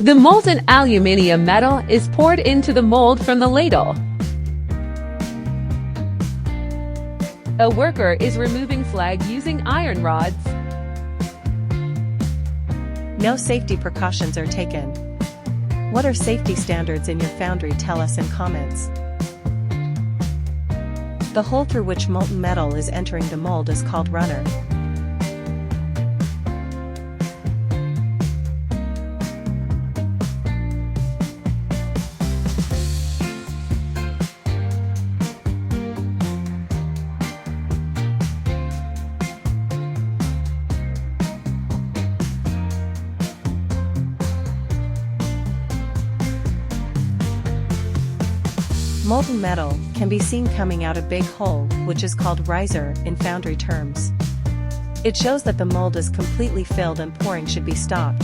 The molten aluminium metal is poured into the mold from the ladle. A worker is removing slag using iron rods. No safety precautions are taken. What are safety standards in your foundry? Tell us in comments. The hole through which molten metal is entering the mold is called runner. Molten metal can be seen coming out a big hole, which is called riser in foundry terms. It shows that the mold is completely filled and pouring should be stopped.